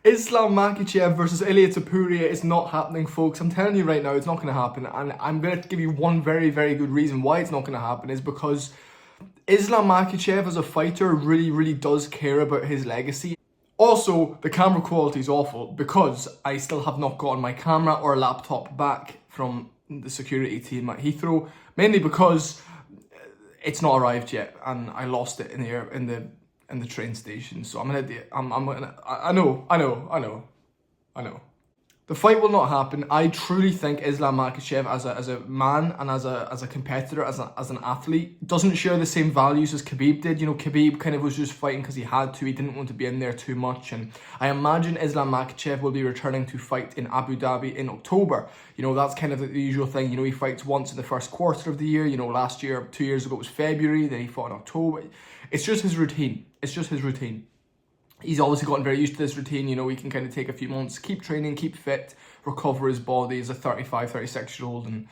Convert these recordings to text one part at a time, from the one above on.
Islam Makhachev versus Ilia Topuria is not happening, folks. I'm telling you right now, it's not going to happen. And I'm going to give you one very, very good reason why it's not going to happen is because Islam Makhachev as a fighter really, really does care about his legacy. Also, the camera quality is awful because I still have not gotten my camera or laptop back from the security team at Heathrow, mainly because it's not arrived yet and I lost it in the train station. So I know. The fight will not happen. I truly think Islam Makhachev as a man and as a competitor, as an athlete, doesn't share the same values as Khabib did. You know, Khabib kind of was just fighting because he had to. He didn't want to be in there too much. And I imagine Islam Makhachev will be returning to fight in Abu Dhabi in October. You know, that's kind of the usual thing. You know, he fights once in the first quarter of the year. You know, last year, 2 years ago, it was February. Then he fought in October. It's just his routine. It's just his routine. He's obviously gotten very used to this routine. You know, he can kind of take a few months, keep training, keep fit, recover his body as a 35, 36-year-old, and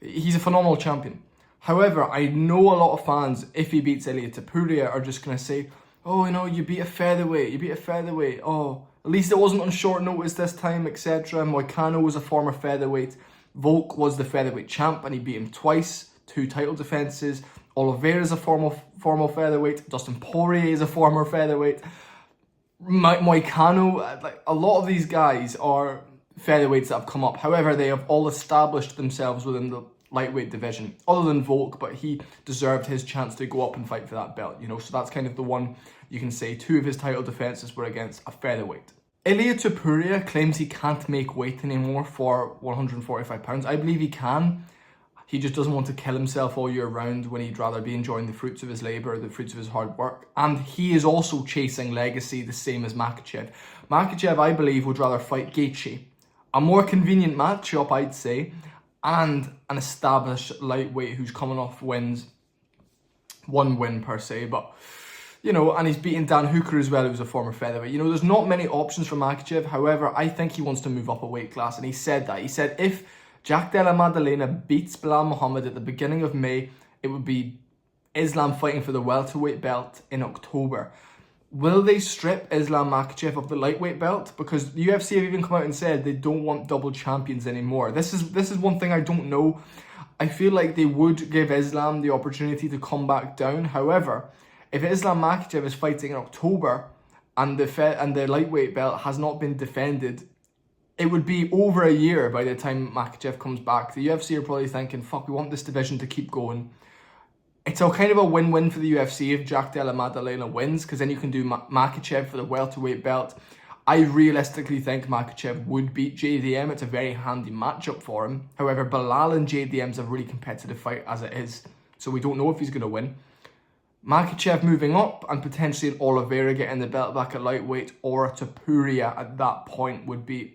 he's a phenomenal champion. However, I know a lot of fans, if he beats Ilia Topuria, are just going to say, oh, you know, you beat a featherweight, oh, at least it wasn't on short notice this time, etc. Moicano was a former featherweight, Volk was the featherweight champ, and he beat him twice, 2 title defenses. Oliveira is a former featherweight, Dustin Poirier is a former featherweight. Moicano, like a lot of these guys are featherweights that have come up. However, they have all established themselves within the lightweight division, other than Volk, but he deserved his chance to go up and fight for that belt, you know, so that's kind of the one you can say 2 of his title defenses were against a featherweight. Ilia Topuria claims he can't make weight anymore for 145 pounds. I believe he can. He just doesn't want to kill himself all year round when he'd rather be enjoying the fruits of his labour, the fruits of his hard work. And he is also chasing legacy the same as Makhachev. Makhachev, I believe, would rather fight Gaethje. A more convenient matchup, I'd say, and an established lightweight who's coming off wins. 1 win per se, but, you know, and he's beaten Dan Hooker as well, who's a former featherweight. You know, there's not many options for Makhachev. However, I think he wants to move up a weight class, and he said that. He said if Jack Della Maddalena beats Belal Muhammad at the beginning of May, it would be Islam fighting for the welterweight belt in October. Will they strip Islam Makhachev of the lightweight belt? Because the UFC have even come out and said they don't want double champions anymore. This is one thing I don't know. I feel like they would give Islam the opportunity to come back down. However, if Islam Makhachev is fighting in October and the lightweight belt has not been defended, it would be over a year by the time Makhachev comes back. The UFC are probably thinking, fuck, we want this division to keep going. It's a kind of a win-win for the UFC if Jack Della Maddalena wins, because then you can do Makhachev for the welterweight belt. I realistically think Makhachev would beat JDM. It's a very handy matchup for him. However, Belal and JDM's a really competitive fight as it is, so we don't know if he's going to win. Makhachev moving up and potentially an Oliveira getting the belt back at lightweight, or a Topuria at that point would be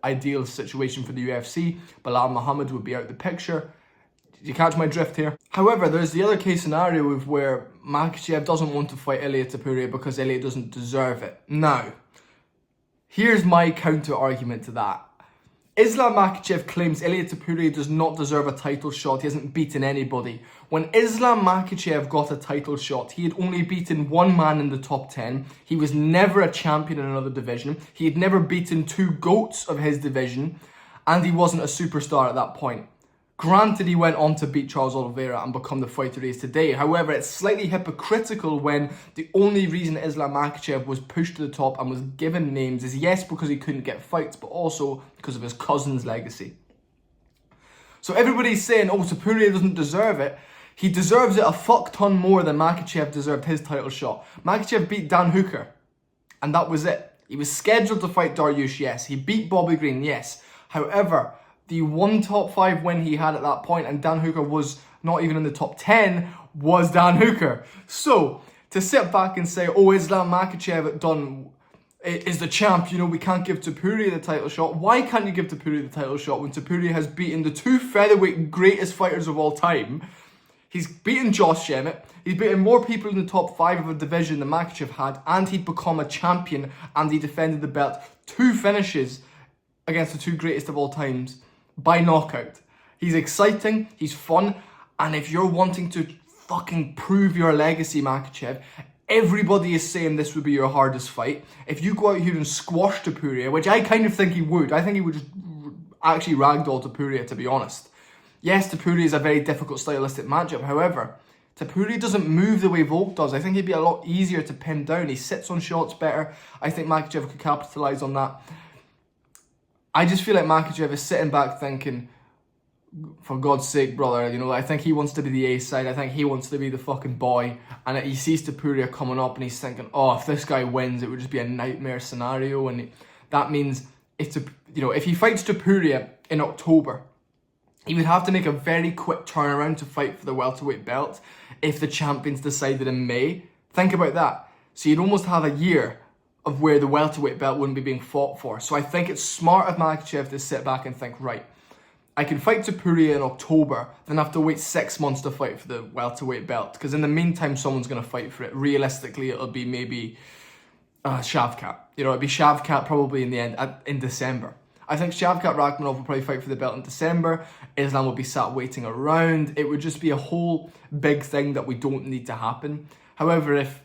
ideal situation for the UFC. Belal Muhammad would be out the picture. You catch my drift here? However, there's the other case scenario of where Makhachev doesn't want to fight Ilia Topuria because Ilia doesn't deserve it. Now, here's my counter argument to that. Islam Makhachev claims Ilia Topuria does not deserve a title shot. He hasn't beaten anybody. When Islam Makhachev got a title shot, he had only beaten 1 man in the top 10. He was never a champion in another division. He had never beaten 2 GOATs of his division, and he wasn't a superstar at that point. Granted, he went on to beat Charles Oliveira and become the fighter he is today. However, it's slightly hypocritical when the only reason Islam Makhachev was pushed to the top and was given names is, yes, because he couldn't get fights, but also because of his cousin's legacy. So everybody's saying, oh, Topuria doesn't deserve it. He deserves it a fuck ton more than Makhachev deserved his title shot. Makhachev beat Dan Hooker, and that was it. He was scheduled to fight Dariush, yes. He beat Bobby Green, yes. However, the one top 5 win he had at that point, and Dan Hooker was not even in the top 10, was Dan Hooker. So, to sit back and say, oh, Islam Makhachev is the champ, you know, we can't give Topuria the title shot. Why can't you give Topuria the title shot when Topuria has beaten the 2 featherweight greatest fighters of all time? He's beaten Josh Emmett, he's beaten more people in the top 5 of a division than Makhachev had, and he'd become a champion, and he defended the belt. 2 finishes against the 2 greatest of all times by knockout. He's exciting, he's fun, and if you're wanting to fucking prove your legacy, Makhachev, Everybody is saying this would be your hardest fight. If you go out here and squash Topuria, which I kind of think he would, I think he would just actually ragdoll Topuria, to be honest. Yes, Topuria is a very difficult stylistic matchup. However, Topuria doesn't move the way Volk does. I think he'd be a lot easier to pin down. He sits on shots better. I think Makhachev could capitalise on that. I just feel like Makhachev is sitting back thinking, for God's sake, brother, you know, I think he wants to be the A side. I think he wants to be the fucking boy. And he sees Topuria coming up and he's thinking, oh, if this guy wins, it would just be a nightmare scenario. And that means, if he fights Topuria in October, he would have to make a very quick turnaround to fight for the welterweight belt if the champions decided in May. Think about that. So you'd almost have a year of where the welterweight belt wouldn't be being fought for. So I think it's smart of Makhachev to sit back and think, right, I can fight Topuria in October, then have to wait 6 months to fight for the welterweight belt. Because in the meantime, someone's going to fight for it. Realistically, it'll be maybe Shavkat. You know, it'll be Shavkat probably in the end, in December. I think Shavkat Rakhmonov will probably fight for the belt in December. Islam will be sat waiting around. It would just be a whole big thing that we don't need to happen. However, if,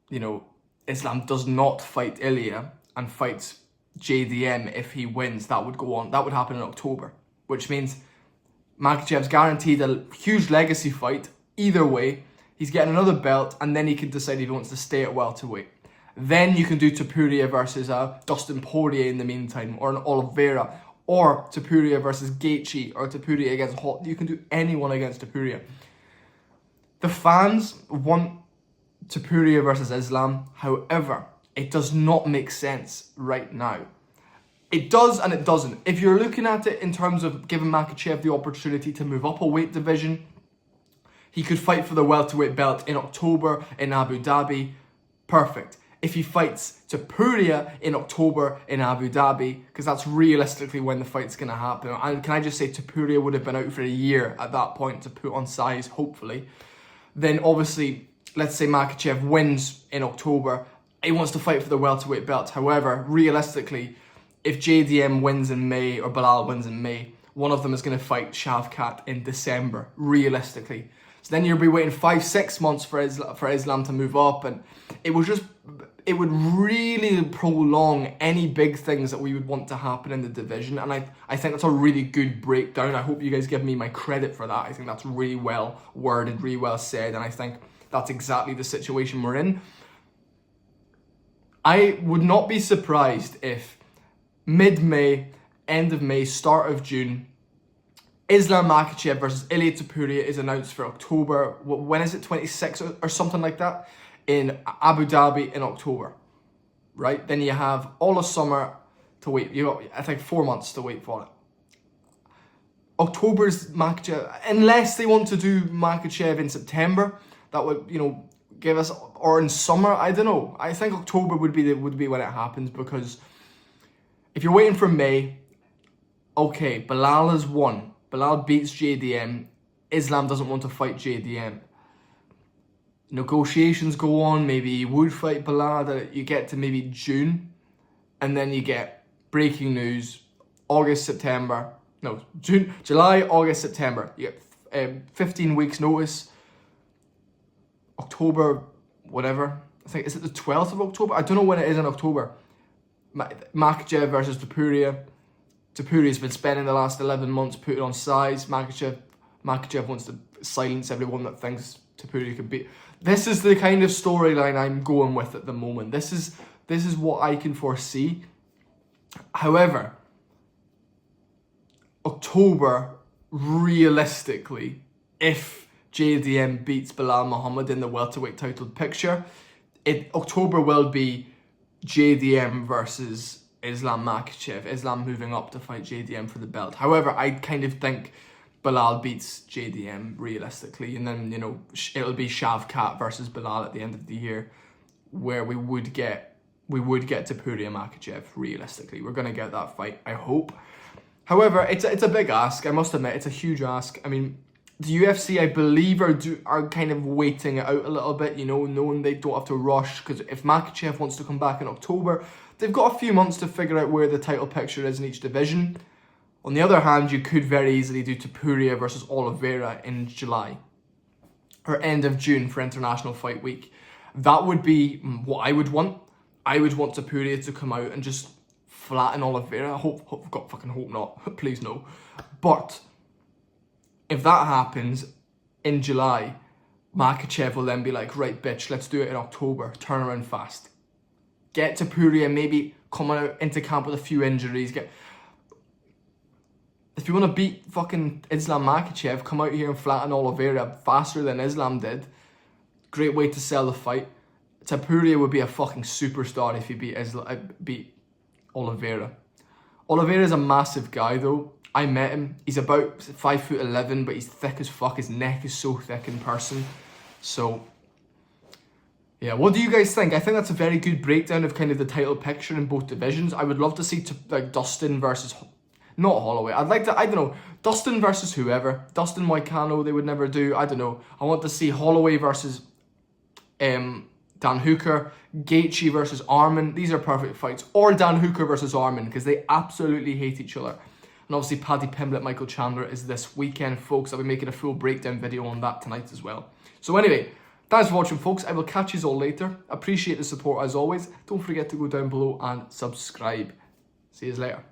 you know, Islam does not fight Ilia and fights JDM, if he wins, that would go on. That would happen in October, which means Makhachev's guaranteed a huge legacy fight. Either way, he's getting another belt, and then he can decide if he wants to stay at welterweight. Then you can do Topuria versus Dustin Poirier in the meantime, or an Oliveira, or Topuria versus Gaethje, or Topuria against Hot. You can do anyone against Topuria. The fans want Topuria versus Islam. However, it does not make sense right now. It does and it doesn't. If you're looking at it in terms of giving Makhachev the opportunity to move up a weight division, he could fight for the welterweight belt in October in Abu Dhabi. Perfect. If he fights Topuria in October in Abu Dhabi, because that's realistically when the fight's going to happen. And can I just say, Topuria would have been out for a year at that point to put on size, hopefully. Then obviously, let's say Makhachev wins in October. He wants to fight for the welterweight belt. However, realistically, if JDM wins in May or Belal wins in May, one of them is going to fight Shavkat in December, realistically. So then you'll be waiting 5-6 months for Islam to move up, and it would really prolong any big things that we would want to happen in the division. And I think that's a really good breakdown. I hope you guys give me my credit for that. I think that's really well worded, really well said, and I think that's exactly the situation we're in. I would not be surprised if mid-May, end of May, start of June, Islam Makhachev versus Ilia Topuria is announced for October. When is it? 26 or something like that? In Abu Dhabi in October. Right? Then you have all of summer to wait. You got, I think, 4 months to wait for it. October's Makhachev, unless they want to do Makhachev in September, that would, you know, give us, or in summer, I don't know. I think October would be when it happens, because if you're waiting for May, okay, Belal has won. Belal beats JDM. Islam doesn't want to fight JDM. Negotiations go on. Maybe he would fight Belal. You get to maybe June, and then you get breaking news. July, August, September. You get 15 weeks notice. October, whatever. I think, is it the 12th of October? I don't know when it is in October. Makhachev versus Topuria. Topuria's been spending the last 11 months putting on size. Makhachev wants to silence everyone that thinks Topuria could beat. This is the kind of storyline I'm going with at the moment. This is what I can foresee. However, October, realistically, if JDM beats Belal Muhammad in the welterweight title picture, October will be JDM versus Islam Makhachev. Islam moving up to fight JDM for the belt. However, I kind of think Belal beats JDM realistically, and then, you know, it'll be Shavkat versus Belal at the end of the year, where we would get Topuria Makhachev realistically. We're gonna get that fight, I hope. However, it's a big ask. I must admit, it's a huge ask. I mean, the UFC, I believe, are kind of waiting it out a little bit, you know, knowing they don't have to rush, because if Makhachev wants to come back in October, they've got a few months to figure out where the title picture is in each division. On the other hand, you could very easily do Topuria versus Oliveira in July, or end of June for International Fight Week. That would be what I would want. I would want Topuria to come out and just flatten Oliveira. God fucking hope not. Please no. But if that happens in July, Makhachev will then be like, right, bitch, let's do it in October. Turn around fast. Get Topuria maybe coming out into camp with a few injuries. If you want to beat fucking Islam Makhachev, come out here and flatten Oliveira faster than Islam did. Great way to sell the fight. Topuria would be a fucking superstar if he beat Oliveira. Oliveira's a massive guy though. I met him. He's about 5'11", but he's thick as fuck. His neck is so thick in person. So, yeah, what do you guys think? I think that's a very good breakdown of kind of the title picture in both divisions. I would love to see like Dustin versus, not Holloway. I'd like to, I don't know, Dustin versus whoever. Dustin Moicano, they would never do. I don't know. I want to see Holloway versus Dan Hooker, Gaethje versus Arman. These are perfect fights. Or Dan Hooker versus Arman, because they absolutely hate each other. And obviously Paddy Pimblett, Michael Chandler is this weekend, folks. I'll be making a full breakdown video on that tonight as well. So anyway, thanks for watching, folks. I will catch you all later. Appreciate the support as always. Don't forget to go down below and subscribe. See you later.